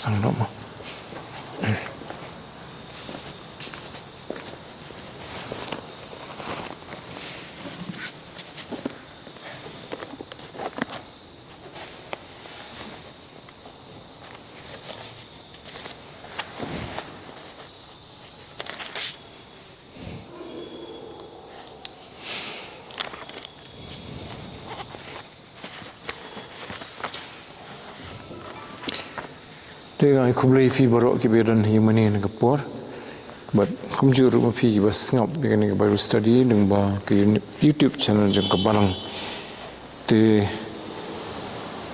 sang dok mo. Dengan aku beli pi baru kiberan himani nak por, but kumjur rumah pi kibas ngap dengan ke baru study dengan ba ke YouTube channel jeng ke barang, te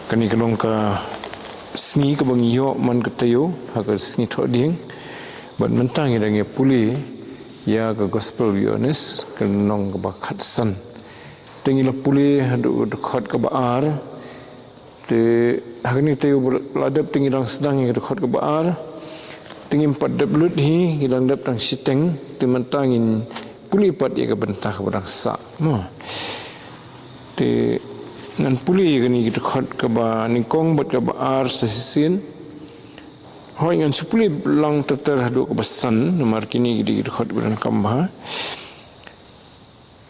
kani kalong ka sni ke bang yo man ke tayo agar sni thok ding, but mentang yang dengan puli ya ke gospel witness kenong ke bakat san, tengi la puli hadu dekat ke baar. Te hari ni tayo ladap tinggi dang sedang yang dekat ke baar tinggi 4 dablut hi hilang dap tang siteng te mentangin puli pat ya ke bentah ke barang sa mo te ngan puli ke ni dekat ke ba ningkong bat ke baar sesisin hoi ngan supuli lang teter hadu ke besan nomor kini di dekat barang kambah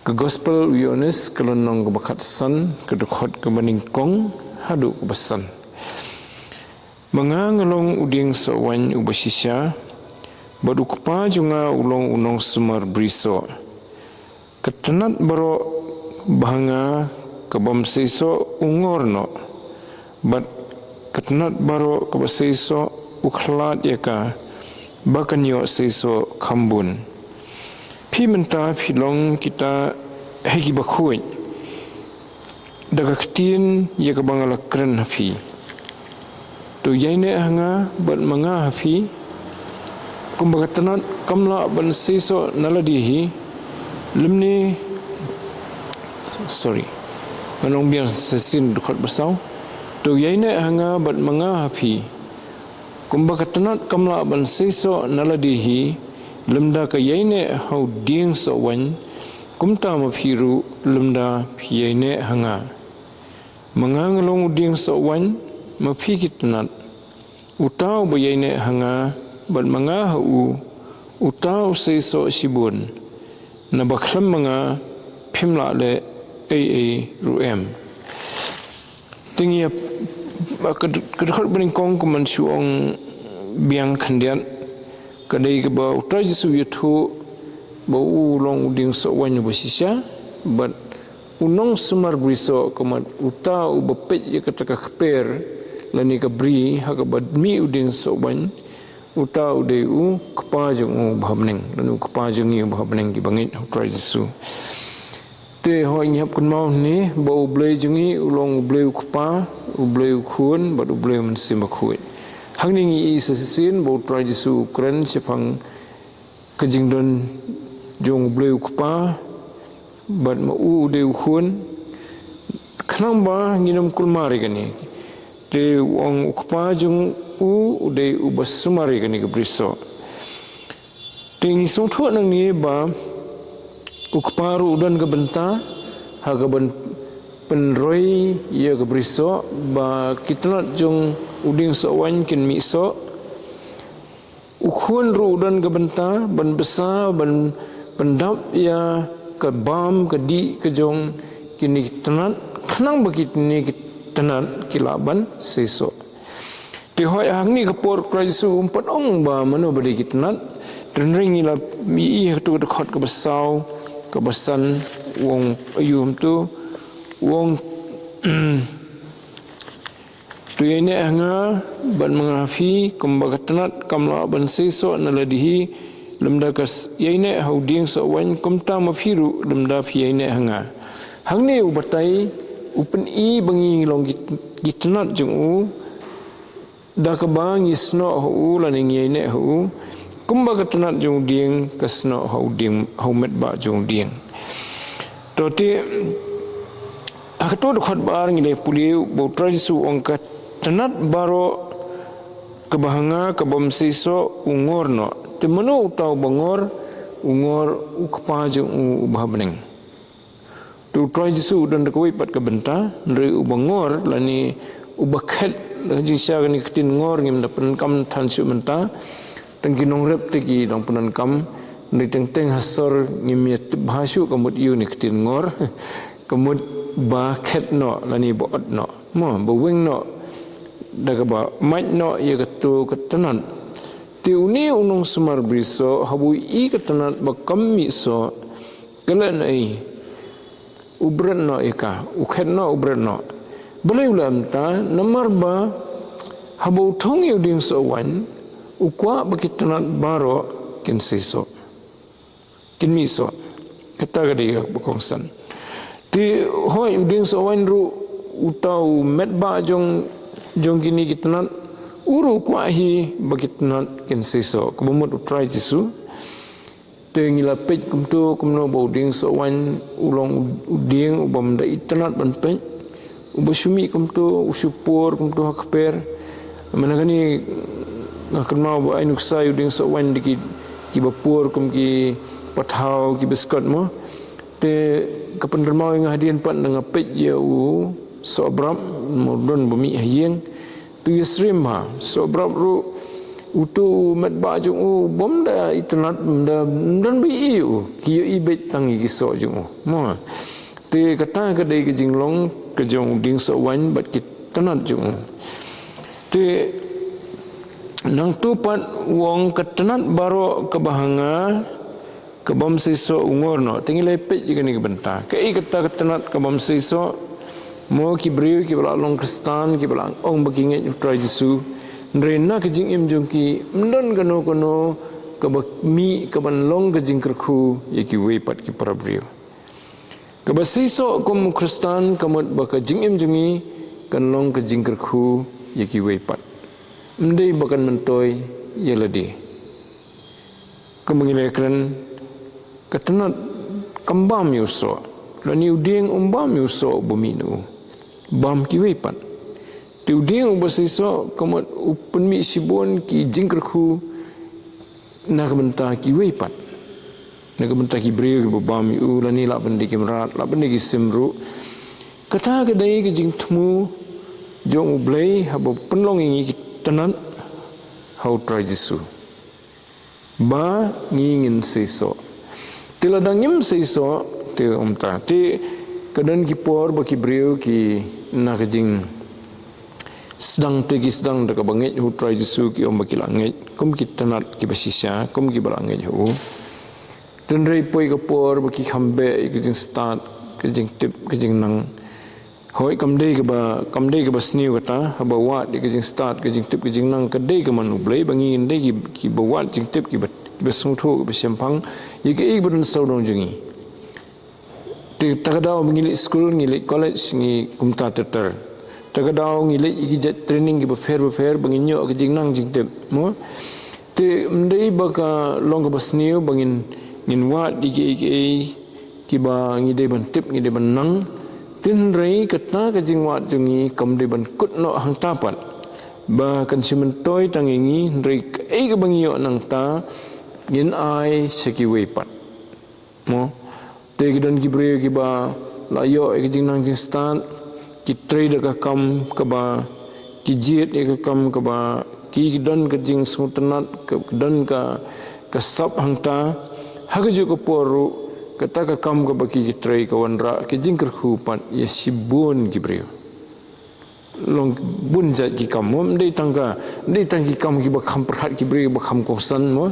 ke gospel wionis kelonong ke bakat san ke dekat ke ningkong hadu kebesan. Mengangelong uding sawan ubasisya, badu kepa junga ulong unong sumar briso. Ketenat baro bahanga kebam seiso ungorno. Bat ketenat baro kebaseiso uklat yaka bakan yo seiso kambun. Pi menta pilong kita hegi bakuin. Daga ketin ya ke bangala keren hafi. Tu yaine hanga bat manga hafi. Kumbaga tanat kamla ban seiso naladihi. Lemni manong biar sesin dekat bersau. Tu yaine hanga bat manga hafi. Kumbaga tanat kamla ban seiso naladihi. Lemda ka yaine hau ding sawan. Kumta mafiru lemda piyaine hanga. Mengangelong uding sawan mapikit nat utau bayaine hanga bat manga hu utau seiso sibun na bakhlam manga phimla le ruem tingia kedekhat bening kong kuman suong biang khandian kadai ke ba utai jisu yathu ba ulong uding sawan basisya bat unong sumar briso kamat uta ubapet ya kata kper lani kabri haka badmi uding soban uta udeu kapa jeng bhabneng lanu kapa jeng yu bhabneng ki bangit try jisu te ho nyap kun mau ni ba ublei jengi ulong ublei kapa ublei khun bad ublei men simbakhuit hangning i sasin ba try jisu kren chepang kajingdon jong ublei kapa bat ma de khun khnang ba nginum kulmari gani te wong ukpa jung de ubasumari gani ke briso te ngi song tho nang ni ba ukpa ru udan ke benta ha ga ban penroi ya ke briso ba kitnat jung uding so wan kin mi so ukhun ru udan ke benta ban besa ban pendap ya kebam kedi kejong kini tenat kenang begitu ni tenat kilaban seso tihoi hang ni kapor kraisu umpat ong ba mano badi tenat denring ila mi tu dekat ke besau ke besan wong ayum tu wong tu ini hanga ban mengafi kumbaga tenat kamla ban seso naladihi lemda kas yaine hauding sawan kumta mafiru lemda fiyaine hanga hangne ubatai upen i bangi long gitnat jeng u da ka bang isno hu laning yaine hu kumba ka tanat jeng ding kasno hauding haumet ba jeng ding to ti akato dokhat bar ngile puliu bo tradisu ongkat tanat baro kebahanga kebamsiso ungorno temenu utau bangor ungor ukpa jeng ubhabneng tu try jisu dan dekoi pat ke benta nri ubangor lani ubakhet jing sya ni ketin ngor ngim da pen kam than su menta teng kinong rep te ki dong penan kam ni teng hasor ngim ya bhasu kamut yu ni ketin ngor kamut ba khet no lani bo at no mo bo wing no daga ba mai no ye gatu katanan ti uni unong sumar briso habu I katanan ba kammi so kalan ai ubran no ika ukhet no ubran no boleh ulam ta nomor ba habu thong yu ding so wan ukwa bakitanan baro kin siso kin miso kata gadi bakongsan ti hoi uding so wan ru utau met ba jong kini kitanan uru kwa hi bakitanan kin siso kubumut utrai jisu te ngila pej kumtu kumno boding so wan ulong uding ubam da itanat ban pej ubasumi kumtu usupur kumtu hakper managani ngakma ba ainuk sai uding so wan diki ki bapur kum ki pathau ki biskot mo te kapan dermau yang hadian pan dengan pej ya u so bram modon bumi hayeng tu yesrim ha so bram ru utu mat ba jung u bom da itnat da dan bi u ki i bet tangi ki so jung mo te kata ka dei ke jinglong ke jong ding so wan bat ki tanat jung te nang tupat wong ketenat baro kebahanga kebam siso ungor no tinggi lepet juga ni kebenta kei kata ketenat kebam siso mo ki briu ki belalong kristan ki belang ong bakinget utrai Jesu nrena ke jing im jong ki mdon kono kebami keban long ke jing kerku ye ki wepat ki para briu kebasiso kum kristan kamut baka jing im jongi kan long ke jing kerku ye ki wepat mendai bakan mentoy yeladi kemengilekran ketenat kembam yuso lani uding umbam yuso buminu bam ki wepat ti uding ubasiso kamat upen mi sibon ki jingkerku nak benta ki wepat nak benta ki briu ki bam yu lani la bendi ki merat la bendi ki simru kata kedai ki jing temu jong ublei habo penlong ingi ki tenan hau try Jesu ba ngingin seiso tiladang nyem seiso te umta ti kadan ki por ba ki briu ki na kajing sedang daga bangit hu try Jesu ki om ba ki langit kum ki tanat ki basisya kum ki balangit hu dan rei poi ka por ba ki khambe ki jing start ki jing tip ki jing nang hoi kamdei ke ba sniu kata haba wat di ke jing start ke jing tip ke jing nang kadei ke manu blai bangi ndei ki ba wat jing tip ki ba sungtho ke ba sempang ye ke ik badun saudong jungi ti takadau ngili school ngili college ngi kumta teter takadau ngili iki jet training ki ba fair bangi nyo ke jing nang jing tip mo ti ndei ba ka long ke ba sniu bangin ngin wat di ki ba ngi dei ban tip ngi dei ban nang tin rei kata ke jingwat jungi kam de ban kut no hang tapat ba kan simentoi tangingi rei ke bangio nang ta yin ai seki wepat mo te gidan ki bre ki ba la yo ke jing nang jing stan ki trade ka kam ka ba ki jet ke kam ka ba ki gidan ke jing smutanat ke dan ka sap hang ta hagaju ko poru kata ka kam ka baki ki trai ka wanra ki jingker khupat ye sibun ki brio long bun jat ki kam mom dei tangka dei tang ki kam ki ba kham perhat ki brio ba kham kosan mo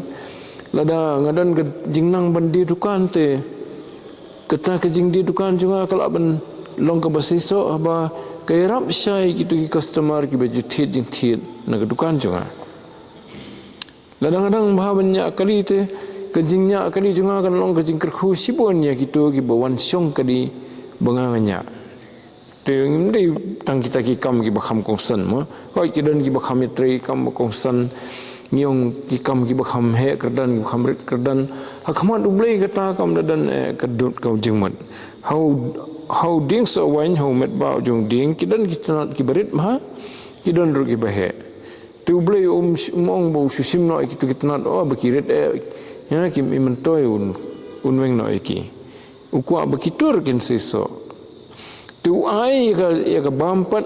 lada ngadan ke jingnang bandi dukan te kata ke jing di dukan juga kalau ban long ka basiso aba kay rap syai gitu ki customer ki baju thit jing thit na dukan juga ladang-ladang banyak kali te kejingnya kali juga kan long kejing kerku sibonnya gitu ki bawan syong kali bangangnya teng dei tang kita ki kam ki bakham kongsan mo hoi ki dan ki bakham tre kam kongsan ngiong ki kam ki bakham he kerdan ki bakham rit kerdan hakmat ublei kata kam dadan kedut kau jingmat how ding so wain how met ba jong ding ki dan ki tanat ki berit ma ki dan ru ki bahe tu ublei mong bo susim no ki tu ki tanat oh bakirit ya kim imentoi unweng no iki ukwa bakitur kin siso tu ai ka ya ka bampat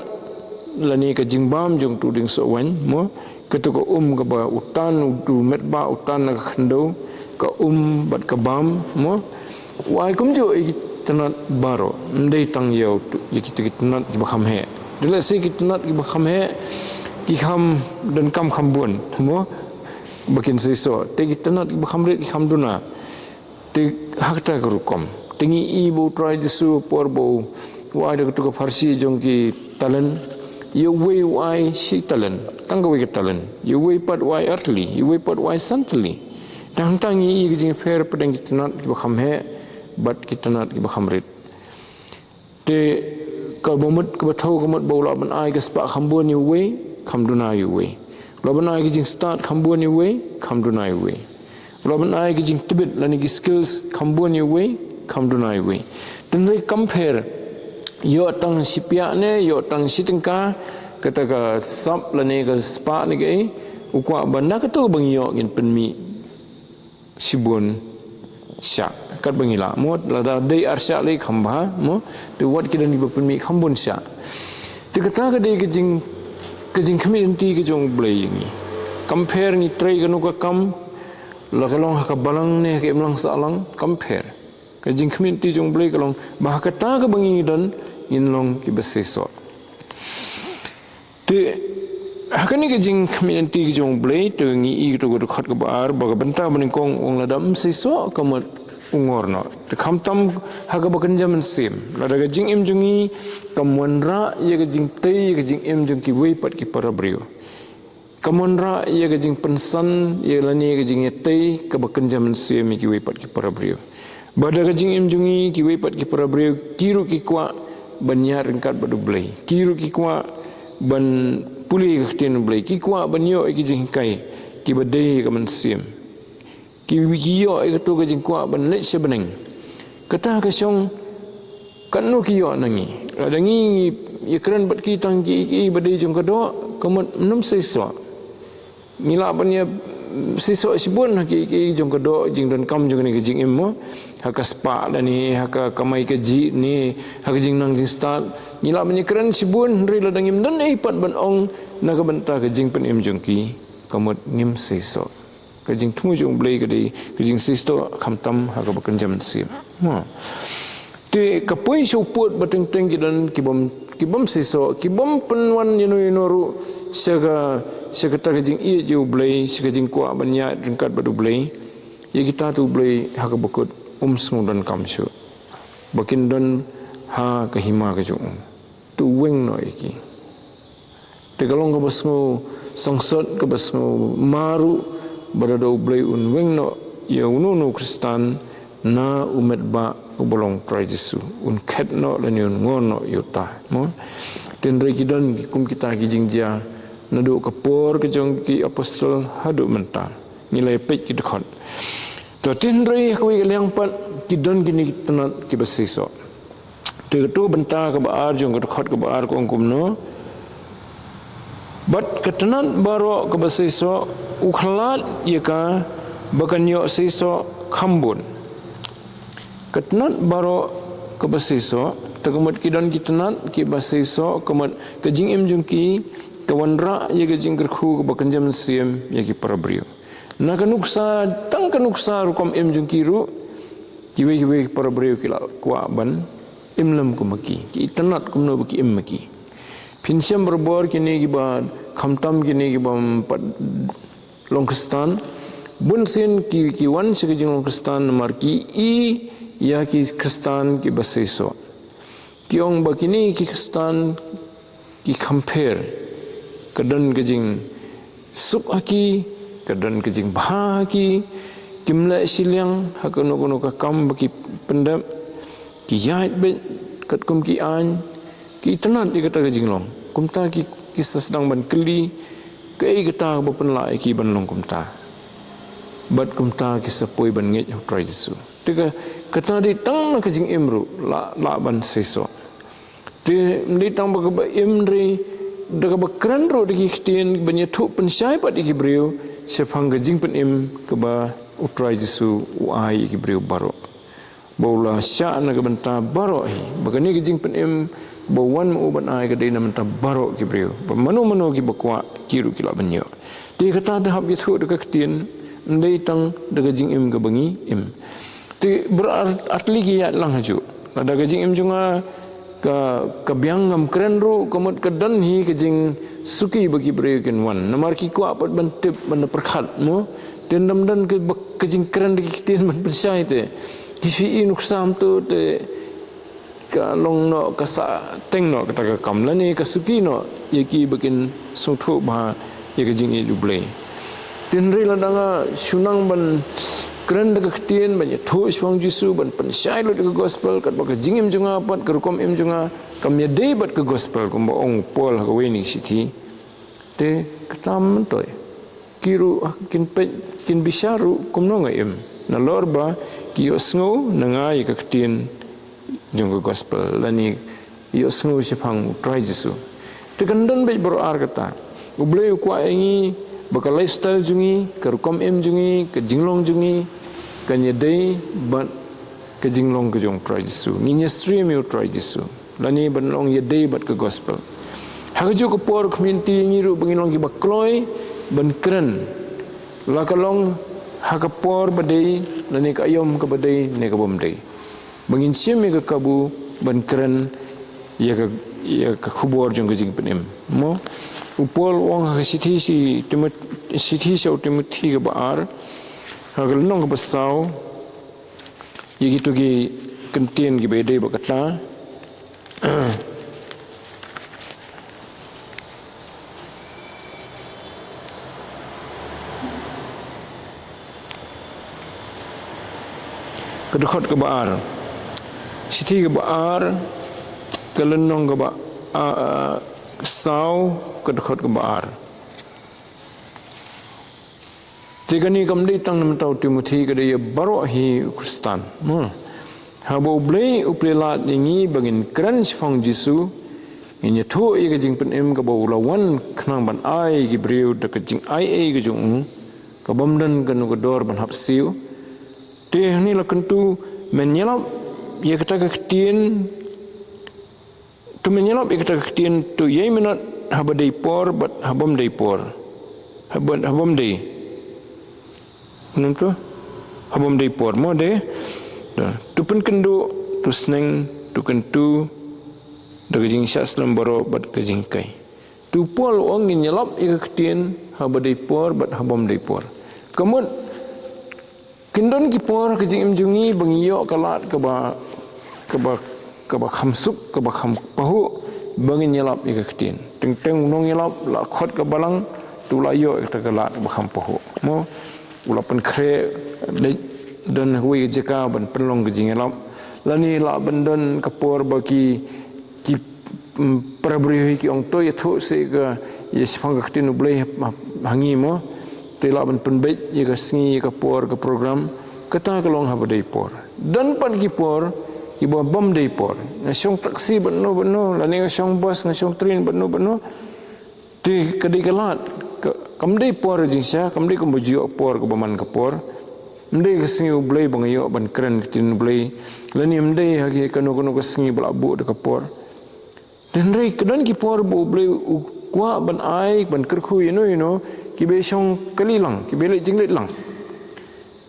lani ka jingbam jong tu ding so wan mo ketu ko ka ba utan du met ba utan na khando ka bat ka bam mo wai kum jo tanat baro ndai tang yau ye kita tanat ki ba kham he dile se ki tanat ki ba kham he ki kham dan kam kham bun mo bakin siso te ki tanat ki ba kham ret ki kham duna te hakta gurukom tingi ibu try jisu porbo wai da tu ka farsi jong ki talan you way why she talan tangga we talan you way pat why earthly you way pat why santly tang tangi ki jing fair padang ki tanat ki ba kham he bat kita nak ibakham rit te ka bomut ka bathau ka mot bola ban ai ka spa khambon ni we kham duna yu we lo ban ai ki jing start khambon ni we kham duna yu we lo ban ai ki jing tibit lani ki skills khambon ni we kham duna yu we ten re compare yo tang sipia ne yo tang sitingka kata ka sap lani ka spa ni ke ukwa banda ka tu bang yo ngin penmi sibun syak kat bangila mo lada dei arsya le khamba mo tu wat kidan ni bapun khambun sya tu kata ka dei kejing community ke jong blai ni compare ni trai ka nu ka kam la ka long ka balang ne ke mlang salang compare kejing community jong blai ka long bah kata ka bangi dan in long ki beseso tu hakani kejing community ke jong blai tu ngi i tu ko khat ka bar ba ka banta baning kong ong ladam seso kamat ungorno te khamtam haga bakan jaman sim lada gajing im jungi kamonra ye gajing tei ye gajing im jung ki wei pat ki parabrio kamonra ye gajing pensan ye lani gajing ye tei ka bakan jaman sim ki wei pat ki parabrio bada gajing im jungi ki wei pat ki parabrio kiru ki kwa banyar ringkat badu blai kiru ki kwa ban puli khtin blai ki kwa banyo ki jing kai ki badai ka man sim ki wikiyo ai tu ka jingkwa ban le se beneng kata ka song kanu kiyo nangi adangi ye kran bat ki tang ki badai jong ka do kamot num seso ngila ban ye seso sibun ki jong ka do jing don kam jong ni ka jing immo haka spa dani haka kamai ka ji ni haka jing nang jing start ngila ban ye kran sibun ri la dangim dan ai pat ban ong na ka banta ka jing pen im jong ki kamot ngim seso kajing tumu jong blai kadi kajing sisto khamtam haga bakan jaman sim mo te kapoi suput bateng teng kidan kibom sisto kibom penwan yino saga ta kajing i ju blai kajing kwa banya ringkat badu blai ye kita tu blai haga bakut sngudan kamsu bakin don ha kahima kajung tu weng no iki te kalong ka basngo sangsot ka basngo maru berada ublai unweng no ya ununu Kristan na umet ba ubolong trajisu un ket no laniun ngono yuta mo tenre kidan kum kita kijingja nadu kapor kejong ki apostol hadu menta nilai pek ki dekat to tenre ko yang pat kidan kini tenat ki besiso tu benta ka baar jong dekat ka baar ko kumno bat ketenan baro ka besiso ukhalat yaka bakanyo siso khambun ketenat baro ka besiso tagumat kidan kitenat ki besiso kamat kajing im jungki kawanra ye kajing kerkhu ka bakanjam sim ye ki parabrio na kanuksa tang kanuksa rukom im jungki ru kiwe parabrio kila kwa ban imlam kumaki ki tenat kumno baki immaki Pinsiam berbor kini kibat khamtam kini kibam long Kristan bun sin ki wan sekejing long Kristan nomor ki i ya ki Kristan ki baseso ki ong bakini ki Kristan ki compare kadan kejing sup haki kadan kejing bahaki kimla silyang hakono kono ka kam baki pendam ki yait bet kat kum ki an ki tenat di kata kejing long kumta ki kisah sedang ban keli kei kata bapen la ki ban long kumta bat kumta kisah poi ban ngej trai Yesu tiga kata di tang kejing imru la ban seso di tang ba imri daga ba kran ro di khtin ban yetu pen sai pat di brio sepang kejing pen im ke ba utrai Yesu uai ki brio baro bola sya na ke benta baro hi bagani kejing pen im bawan mu ban ai kadai nam ta barok ki breu manu ki bakwa kiru ki la banyo ti kata tahap itu dekat ketien ndai tang daga jing im ga bangi im ti beratli ki ya lang haju daga jing im junga ka biang ngam keren ru komot ka dan hi ke jing suki bagi breu ken wan namar ki ko apat ban tip ban perkhat mo ten dam dan ke jing keren di ketien ban persai te kisi nuksam tu te ka long no ka sa teng no ka ka kam la ni ka suki no ye ki bakin so thu ba ye ka jing i duble tin ri la danga sunang ban kren da ka tien ban ye thu swang jisu ban pan shai lo ka gospel ka ba ka jing im junga pat ka kom im junga kam ye dei bat ka gospel kum ba ong pol ka we ni siti te katam toy kiru kin bisaru kum no ngaim na lorba ki osngo nanga ye ka tien jung gospel lani yo sngu sipang try jisu tekandan be berar kata uble ku aingi bakal lifestyle jungi kerkom em jungi ke jinglong jungi kanye dei ban ke jinglong ke jong try jisu ni stream yo try jisu lani ban long ye dei bat ke gospel haju ko por community ni ru bangilong ki bakloi ban kren la kalong hakapor badai lani ka ayom ka badai ne ka bom dei bangin siam ka kabu ban keren ya ka khubor jong jing penem mo upol wong ha sithi si timothy ka baar ha gal nong ba saw yigi to ki kentien ki bede ba kata kedekot ke baar siti ke baar kelenong ke baar saw kedekot ke baar tiga ni kam di tang nam tau Timothy ke dia baro hi Kristen ha bo blei uplelat ni bangin kran sifang Jisu ini thu i ke jing pen em ke bo lawan khnang ban ai ki breu de ke jing ai ke jung ka bomdan kan ko dor ban hap siu te ni la kentu menyelap ye kata ketien tu menyelap ye kata ketien tu ye minat habadai por but habam dai por habam dai nentu habam dai por mo de tu pen kendu tu sneng tu kentu daga jing syaslam baro bat ke jing kai tu pol ong nyelap ye ketien habadai por but habam dai por kemun kindon ki por ke jing jungi bangiyo kalat ke ba khamsuk ke ba kham pahu bangin nyelap ik ketin teng teng nong nyelap la khot ke balang tu la yo ek kalat ba kham pahu mo ulapan kre le dan hui jeka ban penlong ke jing nyelap lani la bandon ke por ba ki parabri ki ong to ye thu se ke ye sphang ke tin ublei hangi mo tela ban penbet ye ka singi ka por ka program kata kalong ha badai por dan pan ki por ki bom dei por ngasong taksi beno la ni ngasong bus ngasong train beno ti kadai kalat kam dei por jing sia kam dei kom bujio por ka baman ka por mdei ka singi ublei bang yo ban kren tin ublei la ni mdei ha ki kanu ka singi bla bu de ka por dan rei kedan ki por bu ublei kwa ban ai ban kerkhu you know kibe song kalilang kibe le jinglet lang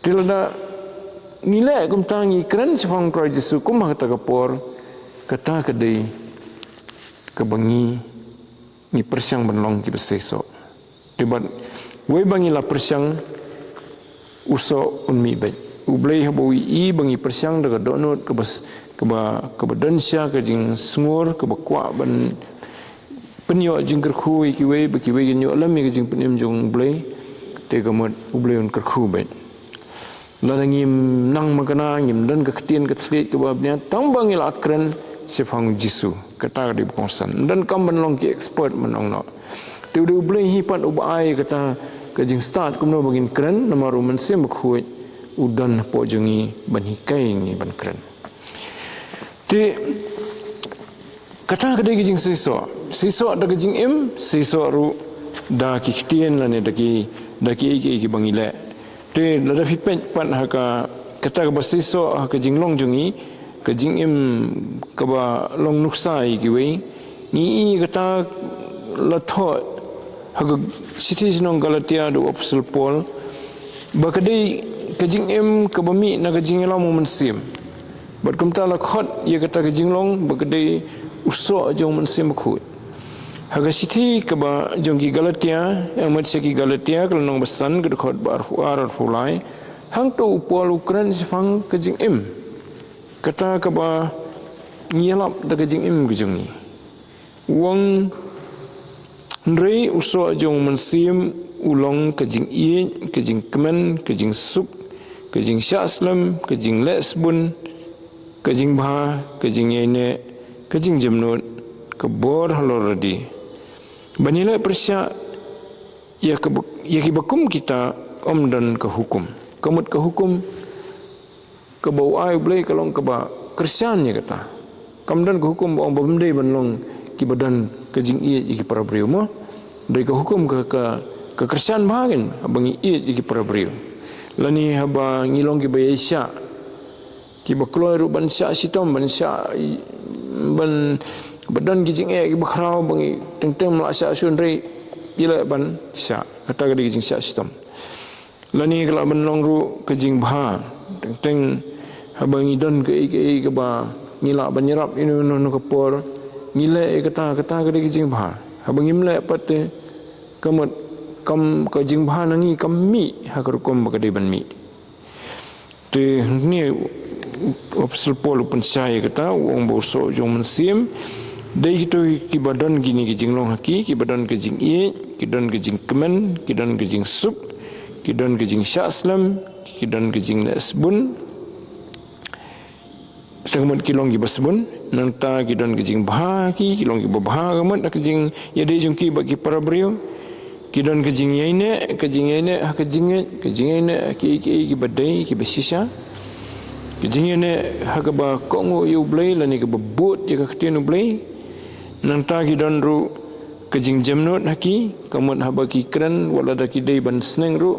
tilada nilai kum tangi keren sifang krai Jesu kum kata kapor kata kedai kebangi ni persiang benlong kibe seso tibat we bangi la persiang uso unmi bet ublei habawi i bangi persiang daga donut ke badansia ke jing sungur ke bakwa ban penyo jing kerkhu ki we baki we nyo alam mi jing penem jong blei te gamot ublei un kerkhu bet la ngim nang magana ngim dan ka ktien ka thlet ke babnya tang bangi la kren sifang Jisu kata di konsan dan kam ban long ki expert manong no te ublei hi pat ubai kata ka jing start kum no bagin kren namaru man sem khuit udan po jungi ban hikai ni ban kren te kata ka dei jing siso daga jing im siso ru da ki ktien la ne daki ki bangile te la da fipen pan ha ka kata ka siso ha ka jinglong jungi ke jing im ke ba long nuksai ki wei ni kata la tho ha siti sinong Galatia do Apostle Paul ba kadai ke jing im ke ba mi na ke jing la mo mensim bat kum ta la khot ye kata ke jing long ba kadai uso jong mensim khut haga siti ke ba jong ki Galatia yang mat ki Galatia kalau nong besan ke khot bar huar hulai hang tu Paul Ukraine sifang ke jing im kata ke ba nyelap da ke jing im ke jong ni wang Nrei uso jong mensim ulong ke jing i ke jing kemen ke jing sup ke jing syaslam ke jing lesbun ke jing bha ke jing yene ke jing jemnut ke bor haloradi banila persya ya ki bakum kita om dan ke hukum kamut ke hukum ke bau ai blai kalong ke ba kersian ya kata kamdan ke hukum bang bamdei banlong ki badan ke jing i ki para brio mo dari ke hukum ke kersian bahagin abang i ki para brio lani haba ngilong ki bayesya ki bakloy ru ban sya sitom ban sya ban badan ki jing ki bakrau bang teng la sya sun rei ila ban sya kata ke jing sya sitom lani kala banlong ru ke jing bha teng haba ngidon ke ba ngila banyerap ini no kapor ngile kata ke jing bha habang imle pat kamat kam ka jing bha nangi kam mi hakar kom ba ban mi te ni Apostle Paul pun saya kata wong boso jong mensim dai itu ki badan gini ki jing long haki ki badan ke jing i ki dan ke jing kemen ki dan ke jing sup ki dan ke jing syaslam ki dan ke jing lesbun setengah kilong ki basbun nanta ki don ki jing bha ki kilong ki babha gamat ke jing ya de jung ki bagi para brio ki don ke jing yaine ha ke jing yaine ki badai ki besisha ke jing yaine ha ke ba kongo yu blai lani ke bebut ya ke tenu blai nanta ki don ru ke jing jamnut haki kamat ha ba ki kran wala da ki dei ban sneng ru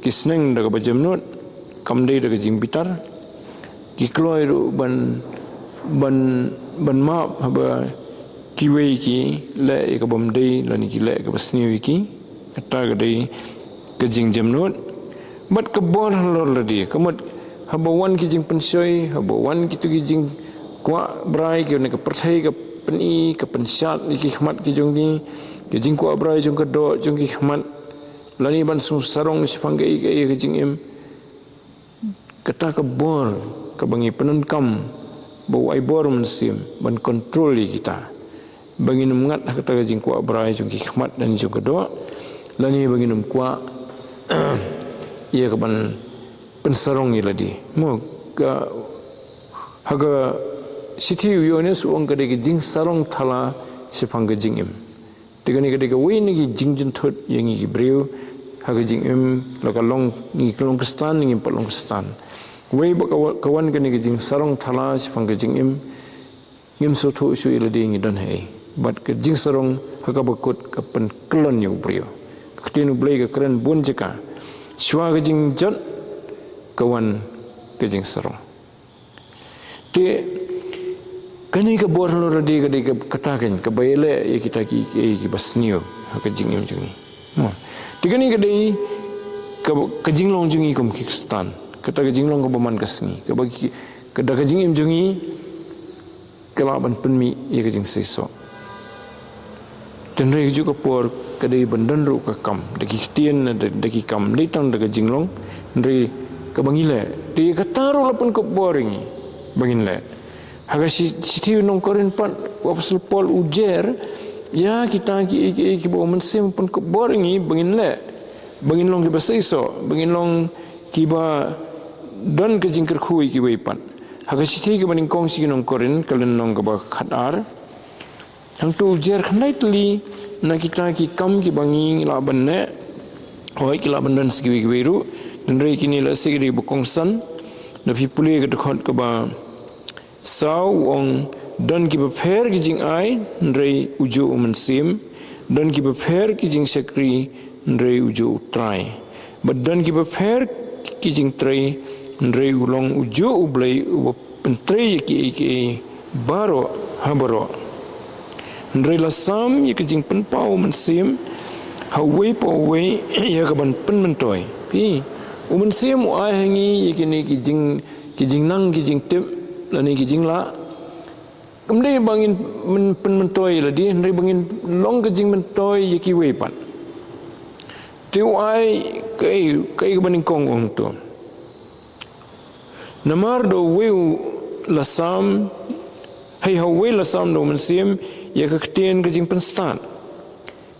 ki sneng da ke ba jamnut kam dei da ke jing bitar ki kloy ru ban map haba kiwei ki le ka bom dei lani ki le ka basniwi ki kata ga dei ke jing jamnut mat ka bor lor ladi kamat haba wan ki jing pensoi haba wan ki tu ki jing kwa brai ki ne ka perthai ka peni ka pensyat ni ki khmat ki jong ni ke jing kwa brai jong ka do jong ki khmat lani ban su sarong si panggai ke jing em kata ka bor ka bangi penenkam bau ai bor mensim ban kontrol kita bangin mengat kata jing kwa brai jung ki khmat dan jung kedua lani bangin kwa ia ka ban pensarong ila di mo ka haga siti yone suong ka de jing sarong thala sipang ka jing im tegani ka de win ni jing jin thot yang ki breu haga jing im la ka long ni long kristan ni pa long kristan wei ba kawan kan ni jing sarong thala sipang ke jing im so thu su ila ding don hai bat ke jing sarong haka bakut ka pen klon yu brio ktinu blai ka kren bun jeka shwa ke jing jot kawan ke jing sarong te kani ka bor lo radi ka de ka katakan ka baile ya kita ki basnio haka jing im jing ni te kani ka de ka jing long jing i kom kistan kata ke jinglong ke baman kasni ke bagi ke dak jing im jungi kelaban penmi ye ke jing seso dan re ju ke por ke dei bandan ru ke kam daki tien daki kam litang dak jinglong re ke bangile di kataru lapun ke boring bangile haga si nong korin pat Apostle Paul ujer ya kita ki bo mensim pun ke boring bangile bangin long ke baseso bangin long kiba don ke jingker khui ki weipan haga sithi ke baning kong si nong korin kalen nong ka ba khatar hang tu jer khnai tli na kita ki kam ki bangi la banne hoi ki la bandan sigi wi weru dan rei kini la sigi bu kongsan na phi puli ke khot ka ba sau ong don ki ba pher ki jing ai rei uju uman sim don ki ba pher ki jing sekri rei uju trai but don ki ba pher ki jing trai rei ulong uju ublai pentri ki baro habaro ndre la sam ye kijing penpau mensim hawei po wei ya kaban penmentoi pi mensim ai hangi ye kini kijing nang kijing tip lani kijing la kemudian bangin penmentoi la dia ndre bangin long kijing mentoi ye ki wei pat tiu ai kai kaban kong ong tu namar do weu la sam hay hawei la sam do mensim ya kaktian kijing penstan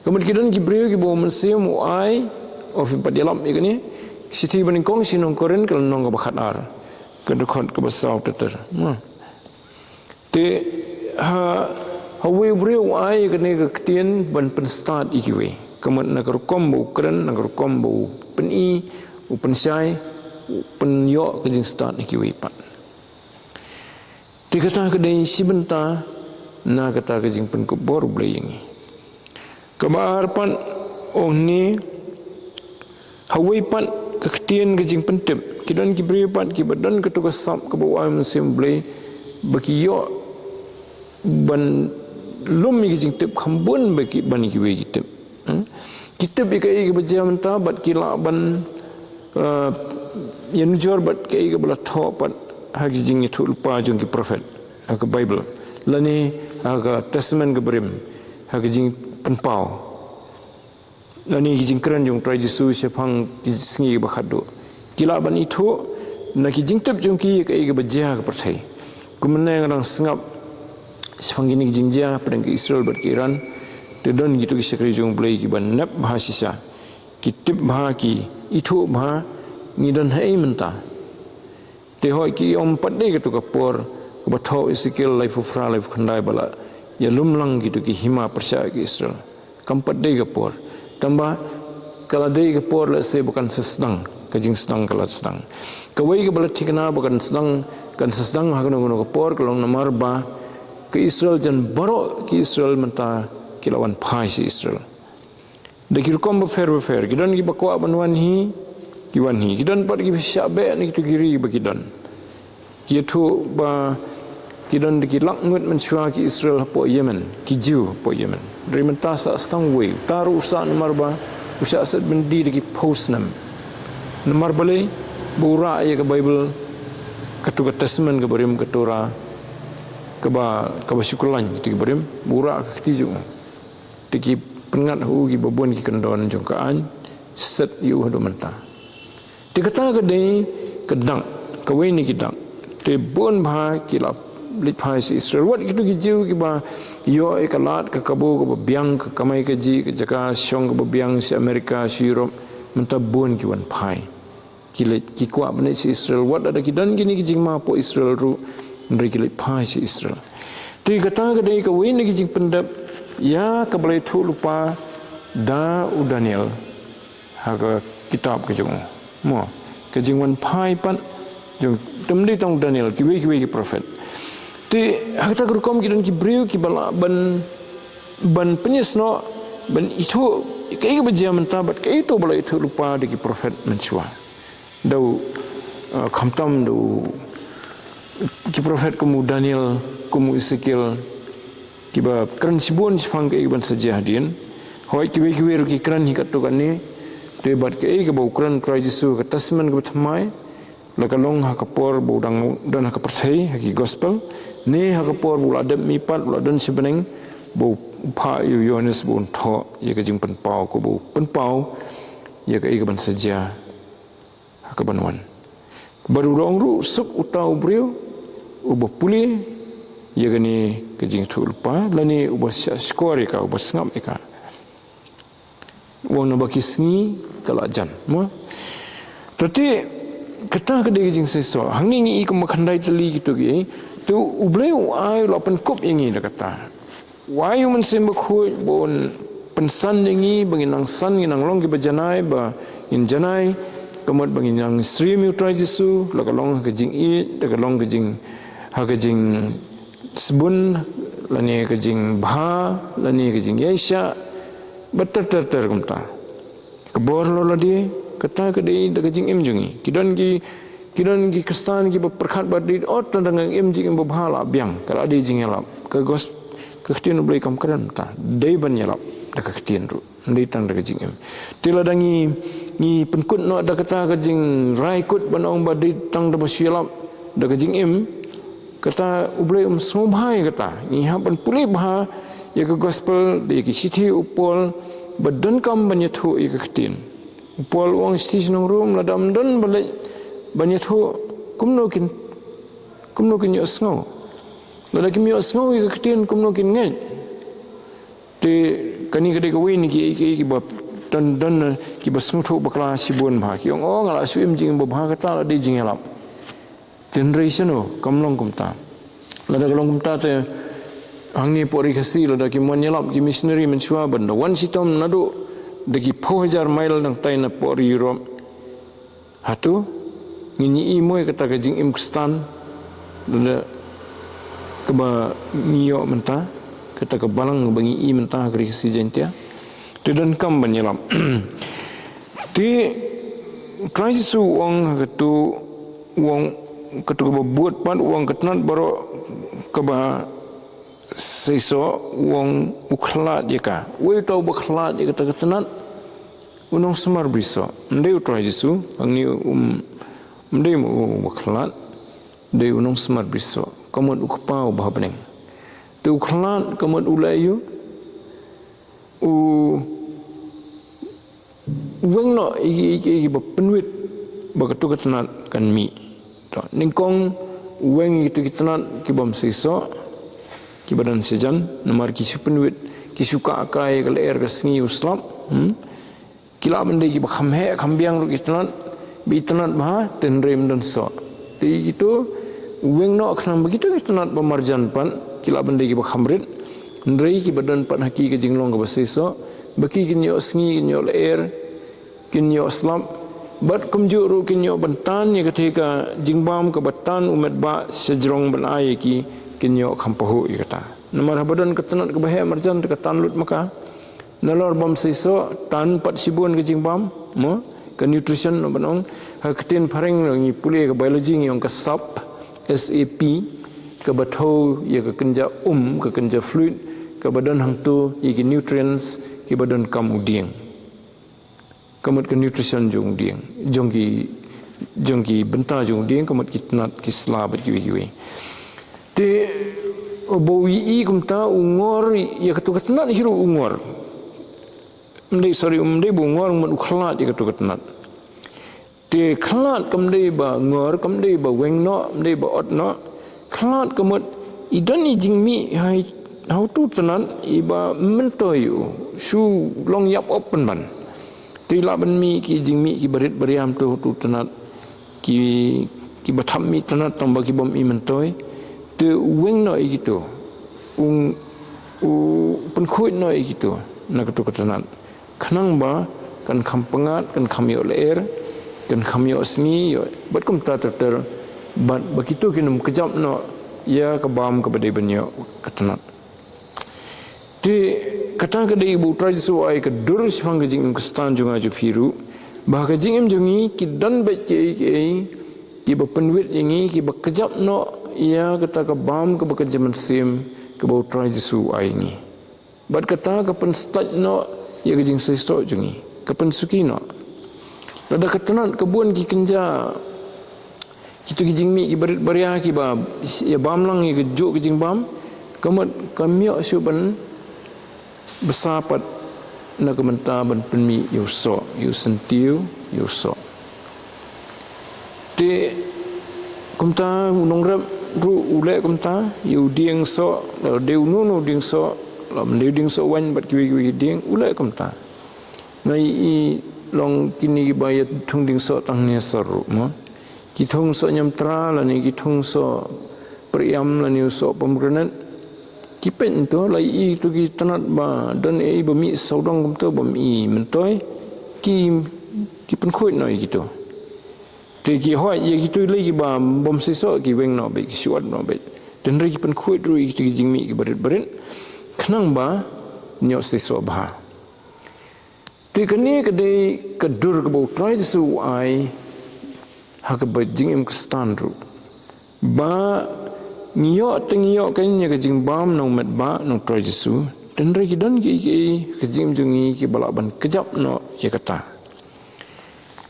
kemudian Gibril ki bawa mensim ai of empat dalam ikani siti beningkong sinong koren kalau nong bakat ar kedekot ke besar teter te hawe breu ai kene kaktian ban penstan ikiwe kemudian nagar kombo keren nagar kombo peni upensai penyo kijing start ikiwe pat dikata kedai sibenta na kata kijing penkubor boleh yangi kabar pan ni hawai pan kaktian kijing pentep kidan kibri pan kibadan ketugas sap ke bawah musim boleh bakiyo ban lum kijing tep khambun baki ban kiwe kitep kitep ikai ke bejam ta bat kila ban yang jor bat kai ke bala tho pat hagi jing itu lupa jung ki prophet ke bible lani aga testament ke berim hagi jing penpau lani jing keren jung trai jisu sepang singi bakhado kila ban itu na ki jing tep jung ki kai ke beja ke perthai kumene ngang sengap sepang gini jing ja pedang ke Israel bat ke Iran te don gitu ki sekri jung blai ki ban nap bahasisa kitip bah ki itu bah ngidan hai menta te hoi ki om padde gitu kapor ke batho Ezekiel life of life khandai bala ya lumlang gitu ki hima percaya ke Israel kam padde kapor tambah kala dei kapor la se bukan sesedang kajing sedang kala sedang kawai ke bala tikna bukan sedang kan sesedang hagono gono kapor kalong namar ba ke Israel jan baro ke Israel menta kilawan phai si Israel de kirkom befer kidan ki bakwa banwan hi kiwan hi kidan pat ki syabe ni tu kiri bakidan kitu ba kidan ki langut mensua ki Israel po Yemen ki Jew po Yemen dari mentasa stang we taru usa nomor ba usa set bendi ki postnam nomor bale bura ya ke Bible ketua testament ke berim ketura ke ba syukulan ki berim bura ke tiju tiki pengat hu ki babon ki kendon jongkaan set yu do mentah dikata kedai kedang kawai ni kedang te bon bha kilap lipai si Israel wat kitu gijiu ki ba yo ekalat ke kabu ke biang ke kamai ke ji ke jaka syong ke biang si Amerika si Europe menta bon ki wan pai kilet ki kwa bane si Israel wat ada kidan gini ki jingma po Israel ru ndri kilet pai si Israel te kata kedai kawai ni ki jing pendap ya kabalai tu lupa da u Daniel haga kitab ke jong mo kejingwan pai pan jong temdi tong Daniel kiwe ki prophet ti hakta grukom kidan ki breu ki bala ban penyesno ban itu kai bejam mentabat kai to bala itu lupa de ki prophet mensua dau khamtam do ki prophet kumu Daniel kumu Ezekiel ki ba kran sibon sifang kai ban sajadian hoi kiwe ki kran hi katukan ni debat ke ke bau kran trai Jesu ke tasman ke thamai la kalong ha kapor bau dang dan ha kaperthai ha ki gospel ne ha kapor bau adem mi pat bau dan sebeneng bau pha yu Yohanes bau tho ye ke jing penpau ko bau penpau ye ke ban saja ha ka banwan baru rong ru suk utau brio ubo puli ye ke ni ke jing tulpa la ni ubo skor ka ubo sngam ka wong nabaki sengi kalau ajan mo tapi kata kedai jing seso hang ni i kemakhandai teli gitu ki tu ubleu ai lapan kop ingi dah kata wai men semba khoi bon pensan ingi banginang san nginang long ki bajanai ba in janai kemat banginang Sri Mitra Jesu la kalong ke jing i da kalong ke jing ha ke jing sebun lani ke jing bha lani ke jing Yesha betul kumta kebor lo ladi kata kedai da kajing em jungi kidan ki Kidan ki Kristen ki berperkat badi tandang em jing berbahala biang kalau ada jing elap ke gos ke ketian boleh kam keren ta dai ban elap da ke ketian ru ndai tang da jing em tila dangi ni penkut no da kata ke jing rai kut banong badi tang da basyelap da ke jing em kata ublai somhai kata ni ha ban pulih bah ya ke gospel de ki sithi upol badan kam banyathu ya ke ketian upol wang stis nong room ladam dan balik banyak tu kumnokin yo snow lada kim yo snow i ketian kumnokin ngai te kani kade ko win ki bab dan ki basmu thu bakla sibun bha ki ong ngala suim jing bha kata di jing elap generation kamlong kumta lada kalong kumta te hangni pori khasi lada ki mon yelap ki missionary menchua banda wan sitom nadu deki 4000 mile nang taina pori Europe hatu ngini imoy kata ke jing im Kristen dan keba ngiyo menta kata ke balang bangi i menta kri si jentia dan kam banyelam ti try su wong ketu buat pan wong ketnat baro keba seiso wong ukhlat jeka we tau bakhlat jeka ketnat unong semar biso ndai try su angni mendai mu waklat dei unong smart biso kamot ukpau bah beneng tu uklat kamot ulayu wengno iki penwit bagatu ketenat kan mi to ningkong weng itu ketenat ki bom siso ki badan sejan nomor ki penwit ki suka akai kal air ka sngi uslam kila mendai ki bakhamhe khambiang ru ketenat bitanat bah dan rem dan so di itu weng no kena begitu ketenat pemarjan pan kila benda ki bakhamrit ndrei ki badan pan haki ke jinglong ke baseso baki kinyo sngi kinyo air kinyo islam bat kumjuru kinyo bantan ya ketika jingbam ke batan umat ba sejrong ban ai ki kinyo khampahu ya kata nomor badan ketenat ke bahaya marjan ke tanlut maka nalor bam seso tan pat sibun ke jingbam mo ke nutrition no banong haketin pareng ngi pulih ke biology ngi ong ke SAP ke batho ya ke kenja ke kenja fluid ke badan hang tu ye ke nutrients ke badan kamu dieng kamut ke nutrition jong dieng jongki benta jong dieng kamut kitnat ki slabat ki te bowi i kumta ungor ya ke tu ketnat hiru ungor mendai bungor mun ukhlat ya ketu ketnat te khlat kamdai ba ngor kamdai ba wengno mendai ba otno khlat kamut idan i jingmi hai how tu tenan iba mentoyu su long yap open ban te la ban mi ki jingmi ki barit bariam tu tenat ki batham mi tenat tamba ki bom i mentoy te wengno i gitu pen khuit no i gitu na ketu ketenat kenang ba kan kampengat kan kami air kan kami sngi bat kum ta ter bat begitu kinum kejap no ya kebam kepada banyo ketenat ti kata ke ibu tradisu ai ke dur sifang jing Kristen junga ju firu bah ke jing jungi ki dan bet ke ki ba penwit yangi ki ba kejap no ya kata kebam ke bekerja sim ke bau tradisu ai ni bat kata ke pen start no ya gejing sesto jungi kapan suki no lada ketenat kebun ki kenja kitu gejing mi ki barit baria ki ba ya bamlang ki gejuk gejing bam kamut kamyo suban besapat na kementa ban penmi yuso yu sentiu yuso te kumta nongrap ru ule kumta yu dieng so deu nu dieng so lam ding so wan bat kiwi ding ulai kamta ngai i long kini bayat thung ding so tang ne saru mo ki thung so nyam tra la ni ki thung so priam la ni so pemrenan ki pen to lai i tu ki tanat ba dan e ba mi saudang kum to ba mi mentoy ki pen khoi noi gitu te ki hoi ye ki tu lai ki ba bom se so ki weng no be ki suat no be dan ri ki pen khoi ru ki jing mi ki barit kenang ba nyok seso bah ti kani kedai kedur ke bau try su ai hak bajing im Kristan ru ba ngiyok tengiyok kanya kajing bam nong met ba nong Tuhan Yesus dan regi dan ki kajing jungi ki balaban kejap no ya kata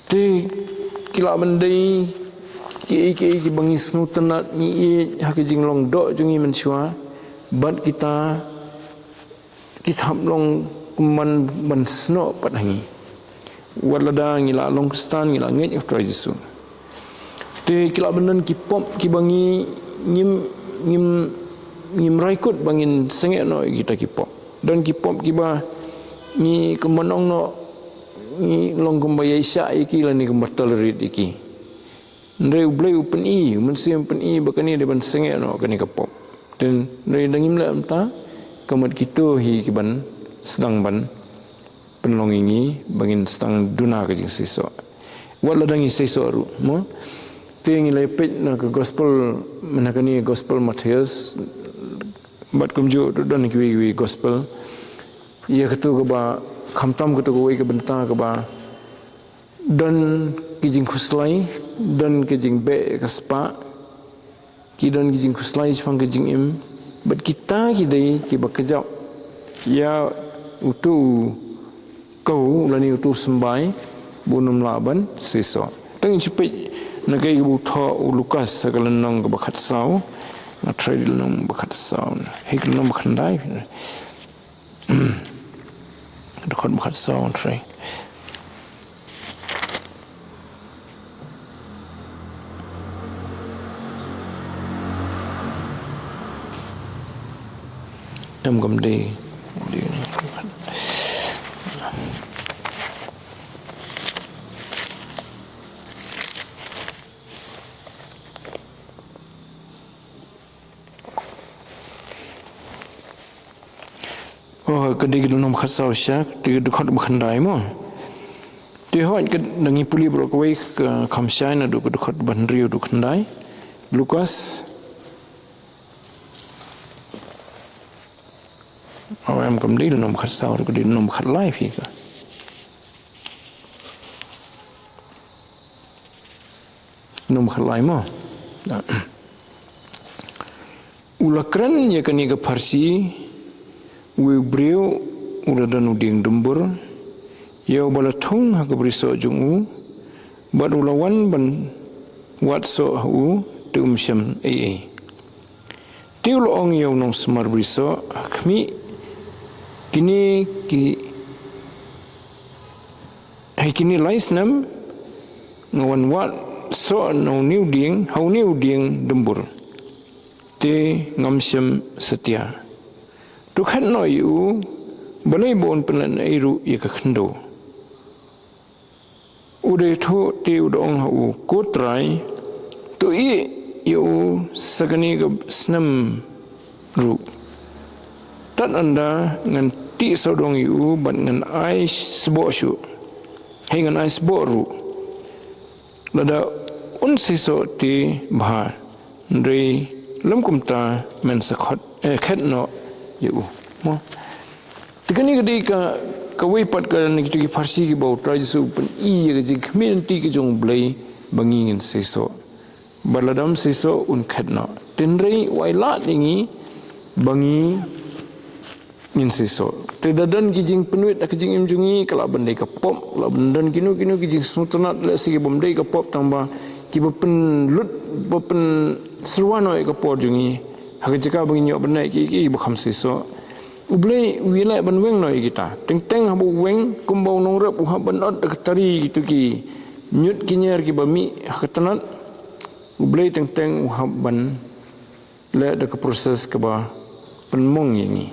te kila bandai ki bangis nu tenat ni hak kajing long dok jungi mensua bat kita long kuman ban sno pat hangi walada ngila long Kristan ngila nget Tuhan Yesus te kila benan ki pop ki bangi ngim raikut bangin sengek no kita ki pop dan ki pop ki ba ni kemenong no ni long kumbaya isya iki la ni kumbatal rit iki ndre ublai upen i mensi upen i bakani de ban sengek no kani ka pop dan ndre dangim la amta kamat kita hi ki ban sedang ban penlongingi bangin sedang duna ka jing sesok wala dangi sesok ru mo tingi lepet na ke gospel menakani gospel Matius bat kumju dan kiwi gospel ia ketu ke ba khamtam ketu ke benta ke ba dan kijing khuslai dan kijing be kaspa ki dan kijing khuslai chang kijing im bat kita kidai ki bakajap ya utu kau lani utu sembai bunum laban seso tangi cepet nagai ibu tho Lukas sagalan nong bakat sau na try nong bakat sau hik nong bakandai dokot bakat sau try gam di kedi nom khatsau syak ti dekot bakhandai mo ti hot ke dangi puli bro koi ke khamsai na du dekot bandri du khandai Lukas awam kam di nom khatsau ke di nom khatlai phi ka nom khatlai mo ulakran ya kani ke Parsi Wibriu uladan uding dembur ya balatung hak beriso jungu bad ulawan ban watso hu tumsyam ti ulong ya nong semar beriso kami kini kini laisnam ngawan wat so no new ding hau new ding dembur te ngamsyam setia tukhan no yu balai bon pelan airu ya ka khndo ude tho te udong hu kotrai to i yu sagani ga snam ru tan anda ngan ti sodong yu ban ngan ai sbo shu hengan ai sbo ru lada un siso ti bha ndre lamkumta men sakhot khet no yu mo tikani gadi ka weipat ka ni ki Farsi ki bau try su pen i ga ji community ki jong blai bangingin seso baladam seso un khatna tenrei waila ningi bangi ngin seso te dadan ki jing penuit ka jing imjungi kala bandai ka pop la bandan kinu ki jing sutanat la si bomdai ka pop tamba ki bepen lut bepen serwano ka por jungi hak jika bangi nyok benai ki bukham seso ublai wilai ban weng noi kita teng habu weng kumbau nongrap uha banot tari gitu ki nyut kinyer ki bami hak tanat ublai teng uha ban le de proses ke ba penmong ini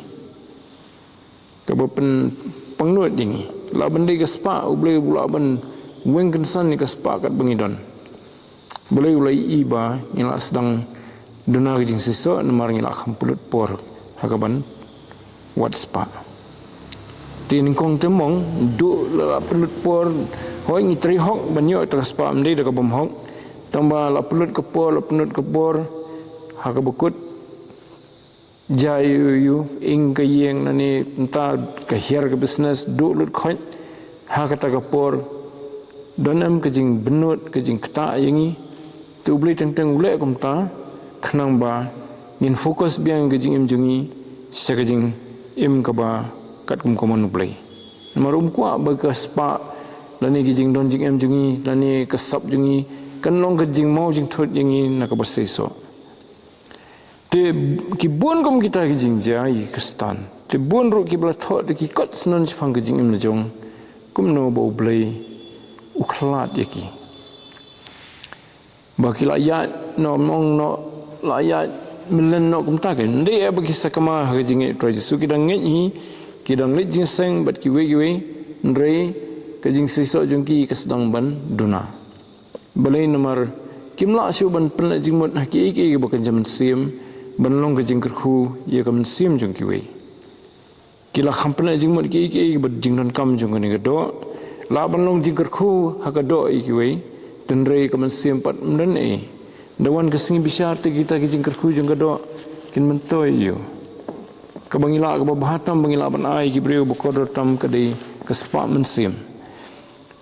ke ba pen pengnut ini la bandai ke spa ublai bula ban weng kensan ni ke spa kat bangidon boleh ulai iba ngila sedang duna kijing seso nomor ngila kampulut por hakaban wat spa tin kong temong du la pulut por hoi ngi tri hok banyo ta spa amde da kabom hok tamba la pulut ke por la pulut ke por hakabukut jayu ing ke yeng nani entah ke hiar ke business du lut khoi hakata ke por don em kejing benut kejing keta yangi tu boleh tentang ulek kumta kenang ba ngin fokus biang kejing em jungi sia kejing em kaba kat kum komon boleh marum kwa bagas pa lani kejing don jing em jungi lani kesap jungi kan long kejing mau jing thot yangi nak berseso te kibun kom kita kejing jai kestan te bun ro ki bla thot ki kot snon chfang kejing em lejong kum no bo boleh ukhlat yaki baki layat no mong no layat melen no kumta kan ndai bagi sakama hajing trajisu kidang ngi kidang le jinseng bat ki we ndrei kajing siso jongki kasdang ban duna balai nomor kimla shu ban pen jingmut haki ki bakan jam sim ban long kajing kerhu ye kam sim jongki we kila khampna jingmut ki bat jingdon kam jongani gado la ban long jingker khu hakado ikiwe tenrei kaman sempat mden dawan kesing bisyar te kita ki jingker khu jong gado kin mentoy yo kabangila ka bahatam bangila ban ai ki breu bokodor tam kadai kespa mensim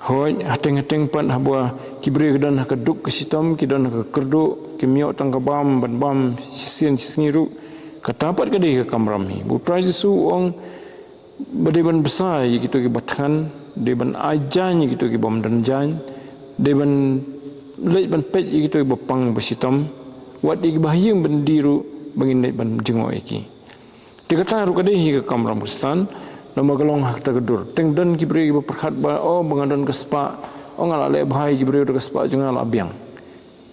hoi hateng-hateng pan habwa ki breu dan hakaduk kesitam ki dan hakerdu ki miok tang kabam ban bam sisien singiru katapat kadai ka kamram hi bu prajisu ong badeban besar gitu ki batkan deban ajan gitu ki bom dan jan deban leit ban pet gitu ki bapang besitam wat ki bahyang bendiru bangin leit ban jengo iki dikata ru kadai hi ka kamram kristan nama galong hak tagedur teng dan ki bre ki perkhat ba oh bangadon kespa oh ngala le bhai ki bre kespa jengala abiang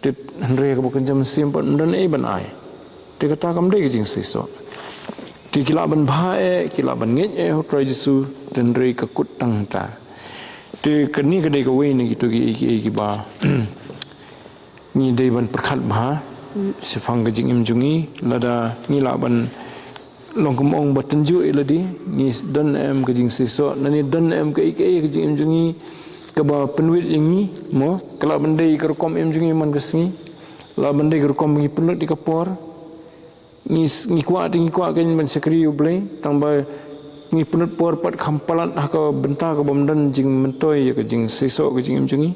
tit andre ka bukan jam simpan dan ban ai dikata kam dei ki jing siso ti kilaban bhae kilaban ngej hotrai jisu dan rei ka kutang ta ti kani kadai ka we ni gitu ki ba ni dei ban perkhat bha sifang ka jing im jungi lada ni laban longkum ong batenju iladi ni dan em ka jing siso nani dan em ka ka jing im jungi ka ba penwit yangi mo kala bandai ka kom im jungi man kasngi la bandai ka kom ngi penut di kapor ni kuat kan man sekri ublai tambah ni penut por pat khampalan ka benta ka bomdan jing mentoy ka jing sesok ka jing imjungi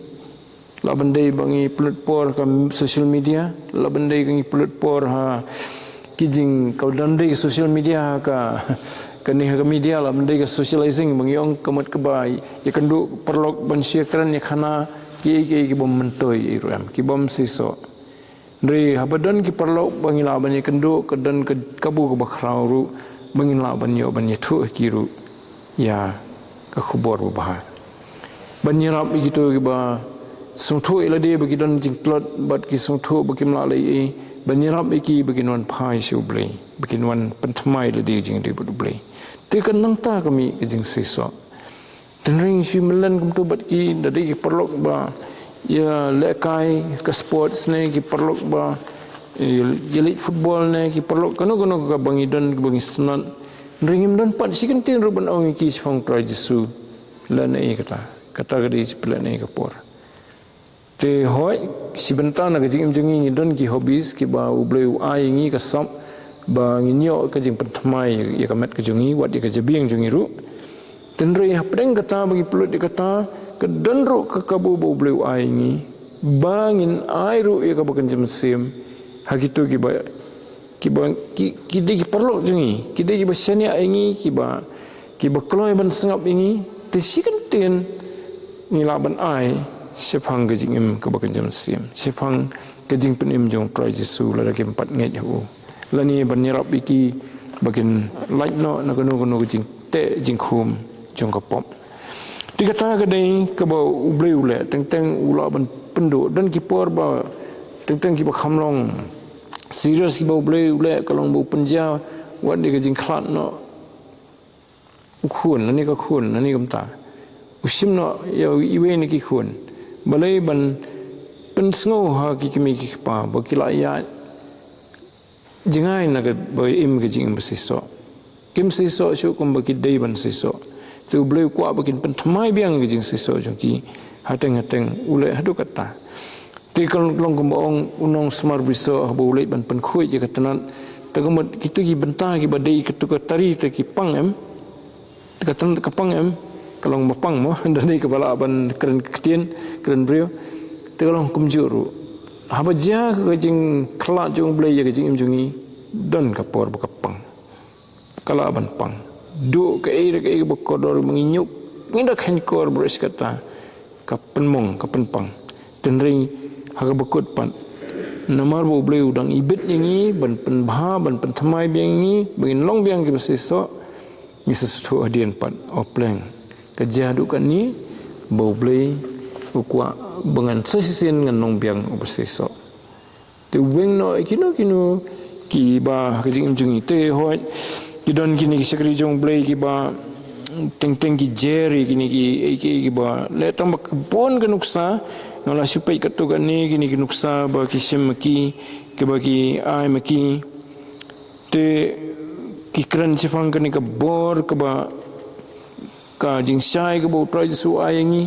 la bandai bangi penut por ka social media la bandai ka penut por ha ki jing ka dandai ka social media ka ni ka media la bandai ka socializing bangi ong kamat ka bai ya kandu perlok ban share kran ya khana ki bom mentoy iram ki bom sesok Dari habadan ki perlu bangila banyak kenduk kedan kabu ke bakrau ru bangila banyak banyak tu kiru ya ke khubor bahar banyirap begitu ke ba sungtu ilade bagi dan jingklot bat ki sungtu bagi melalui banyirap iki bagi non pai sublai bagi non pentmai ilade jing de bublai tekan nang ta kami ke jing sesok dan ring si melan kum tu bat ki dari ki perlu ba ya lekai ke sports ne ki perlu ba elite football ne ki perlu kanu ka bangi dan bangi sunat ringim dan pat sikan tin ruban ong ki sfang trajisu lan ei kata gadi plan ei kapor te hoi sebentar na gajing jungi dan ki hobbies ki ba ubleu ai ngi ka sam ba nginyo ka jing pentmai ya kamet ka jungi wat ka jabing jungi ru tenrei hapdeng kata bagi pelut dikata kedenru ke kabu bau ai ni bangin airu ya kabakan jam sim hakitu ki di perlu jungi ki di basani ai ni ki ba kloi ban sengap ini tesikan tin ni laban ai sepang gejing im kabakan jam sim sepang gejing penim jong trai jisu la ke 4 nget hu lani ban nyerap iki bagian light no na kono gejing te jing khum jong kapop dikata kadai ke ba ublei ule teng ula ban penduk dan kipor ba teng ki ba khamlong serius ki ba ublei ule kalong ba penja wan de jing khlat no khun nani ka khun nani kamta usim no ya iwe ni ki khun balai ban pen sngo ha ki kimi ki pa ba kila ya jingai na ga ba im ga jing besiso kim siso shu kum ba ki dei ban siso tu boleh kuat bakin pentmai biang gejing siso jongki hateng ule hadu kata ti kalau long kembang unong smar biso habu ule ban penkhui je katanan tagamat kita ki benta ki badai ketuka tari te ki pang em katan ke pang em kalau mapang mo dari kepala aban keren ketien keren brio terong kumjuru haba ja kajing kala jong blai ya kajing imjungi don kapor bekapang kala aban pang du ke bekodor menginyuk ngindak hankor beres kata kapenmong kapenpang dan ring haga bekut pan namar bo blai udang ibit yangi ban penbha ban penthamai biangi bangin long biang ke beseso ni sesuatu hadian pan opleng kejadukan ni bo blai ukwa dengan sesisin dengan nong biang beseso tu weng no kino ki ba kajing jungi te hoi kidon kini ki sekri jong blai ki ba teng ki jeri kini ki ba le tambak bon ke nuksa ngala supai katukan ni kini ki nuksa ba ki semki ke bagi ai maki te ki kran sifang kini ke bor ke ba ka jing sai ke bo trai su ayangi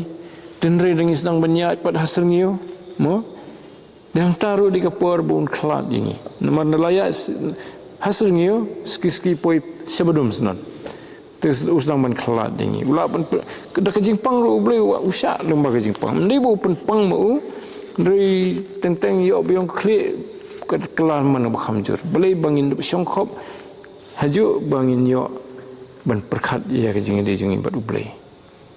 tenre dengan sedang banyak pada hasil ngiyo mo dan taruh di kapor bun klat ini nomor layak hasil ngiyo ski poi sebelum senon terus usang ban klat ini ulah pun kedak kejing pang ru boleh usah lembar kejing pang ndi bo pun pang mau dari tentang yo biong klik ke kelar mana berhamjur boleh bangin syongkhop haju bangin yo ban perkat ya kejing dia jungi bat boleh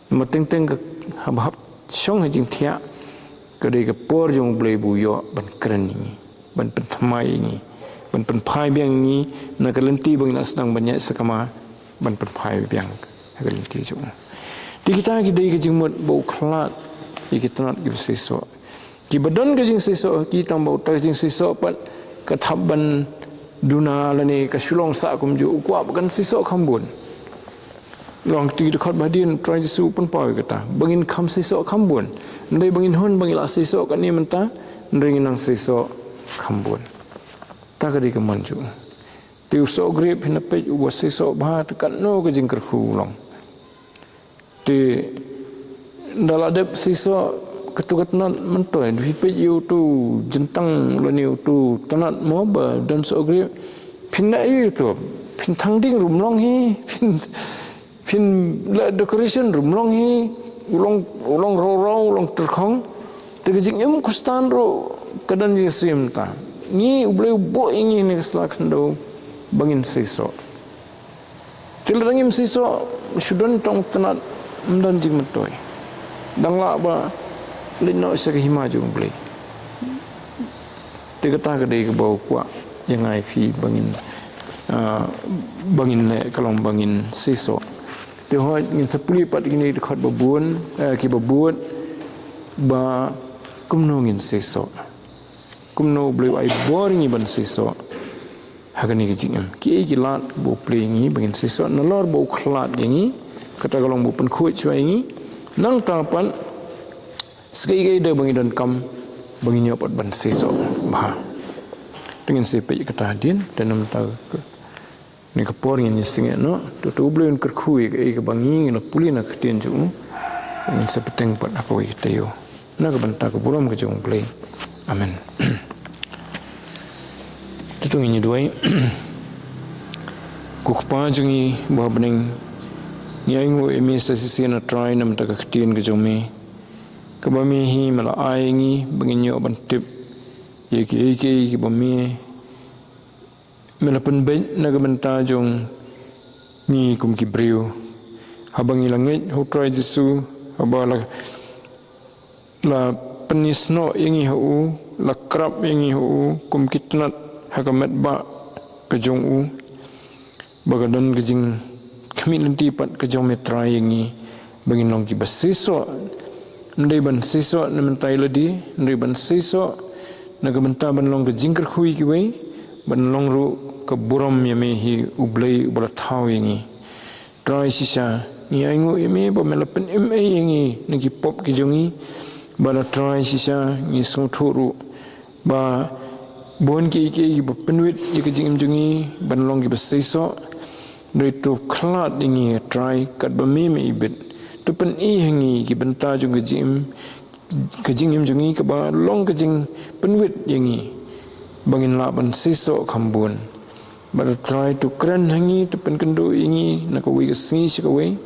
nomor tentang ke hab syong hajing tiak kedai ke por jong boleh buyo ban keren ini ban penthamai ini ban penpai biang ini nak lenti bang nak sedang banyak sekama ban penpai biang lenti jong di kita kedai ke jengmut bau klat kita nak give seso ki badan ke jing seso kita bau tak jing seso pat kathaban duna lani ka sulong sa kum ju ukwa bukan seso khambun long ti dekat badin try su pun pau kata bangin kham seso khambun ndai bangin hun bangila seso kan ni menta ndring nang seso khambun ta kadi ke manju ti so grip hina pe u seso ba tekan no ke jingker khulong ti daladep seso ketugat nan mentoy di pe yu tu jentang lani tu tanat mo ba dan so grip pinna yu tu pin thang ding rumlong hi pin decoration rumlong hi ulong ro ulong terkhong tegejing em kustan ro kadan ji sim ta ni ubleu bo ingi ni selak ndo bangin seso tilrangim seso sudan tong tanat mdan jing metoy dangla ba lino sa hima jung blei tegata kedai ke bau kwa yang ai fi bangin le kalong bangin seso te hoi ngin sepuli pat gini dekat babun ki babut ba kumno ngin seso kumno bleu ai boring iban seso hagani ki jingam ki lat bo play ngi bangin seso nalor bo khlat yangi kata kalong bo pen khut chua ngi nang tapan sekai de bangin dan kam bangin nyopat ban seso bah dengan sepe kata hadin dan nam ta ni kapor ni singe no to bluen kerkhui ke banging no puli na khtien ju ni sepeteng pat apa wi tayo na ka banta ko buram ke jong play amen tu ni duai ku khpa jungi ba bening ni aingo emi sa sisi na try nam ta ka khtien ke jong me ka ba mi hi mala ai ngi bangin yo ban tip ye ki ba mi melapan baik naga benta jong ni kum ki brio habang ilangit ho try jisu habala la penis no yangi hu la krap yangi hu kum kitnat hakamet ba ke jong u bagadan ke jing kami lenti pat ke jong metra yangi bangin long ki basiso ndai ban siso nementai ladi ndai ban siso naga benta ban long ke jingker khui ki wei ban long ru ke buram yame hi ublai ubla thau yangi try sisa ni aingu yame ba melapen ma yangi ngi pop ki jongi bala try sisa ni soturu ba bon ki penwit ye ki jingim jongi ban long ki basaiso doi to klat yangi try kat ba me ibet to pen yangi ki benta jong ki jingim jongi ka ba long ki jing penwit yangi bangin laban siso kambun but try to kran hangi to pen kendo ingi nakawi ke si sikawi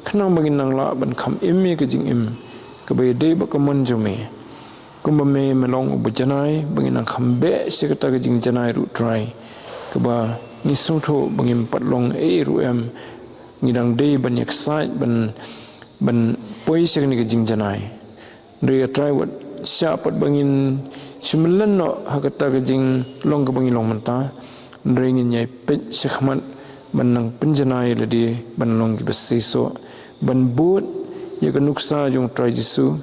kenang bangin nang la ban kham im ke jing im ke bay de ba kaman jume kumba me melong ubajanai bangin nang kham be sekata ke jing janai ru try ke ba ni sungtho bangin patlong ru em ngidang de ban excite ban poi sekni ke jing janai re try wat siapat bangin simlan no hakata ke jing long ke bangin long manta ringin nyai pet sekhmat ban nang penjanai ladi ban long ki besiso ban but ya ke nuksa jong try jisu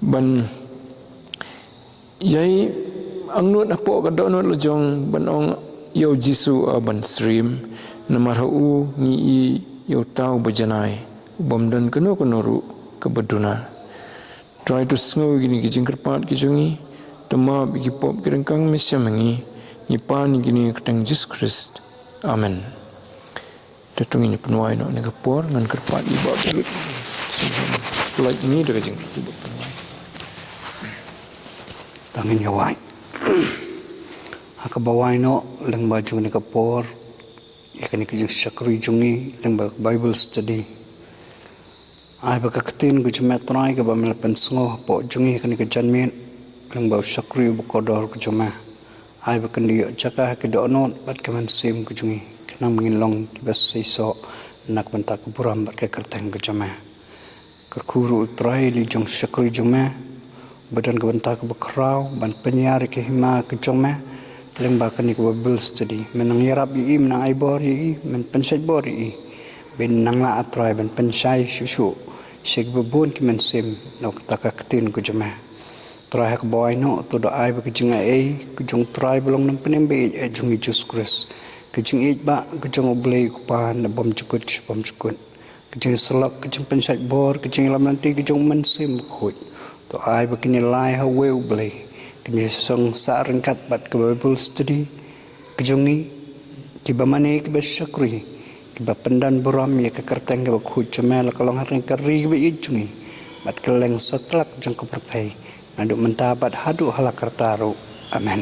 ban yai angnut apo ka donot lo jong ban ong yo jisu ban stream namar hu ngi i yo tau bajanai bom dan keno ru ke beduna try to sngo gini ki jingkerpat ki jungi tama bi pop ki rengkang mesyamangi ni pan gini ketang Jesus Christ amen tetung ini penuai no ne kapor ngan kerpat i ba belut like ini de jing tangin yawai hakabawai no leng baju ni kapor yakni ki sakri jungi leng ba Bible study ai ba katin gu jme trai ke ba mel pensngo po jungi yakni ke janmin leng ba sakri bu kodor ku jme ai ba kandi chaka ke do non bat kemen sim ku jungi kenang mengin long ki bas seiso nak bentak buram bat ke kerteng ku jme kerkuru trai li jong sakri jme badan ke bentak bekrau ban penyar ke hima ke jme leng ba kani ko Bible study menang yarab i menang ai bor i men pensai bor i ben nang la atrai ben pensai susu sek bebun ki men sim no takatin ku jema trai hak boy no to do ai ke jinga e ku jong trai belong nam penem be e jong Jesus Christ ke jing e ba ke jong oblei ku pan bom cukut ke jing selak ke jing pensai bor ke jing lam nanti ke jong men sim khut to ai ba kini lai ha we oblei kini song sa rengkat bat ke Bible study kejongi ki bamane ki besakri ki bapendan buram ya ke kerteng ke khut cemel kalong hareng kari be ijungi bat keleng setelak jong ke pertai aduk mentabat hadu hala kertaru amen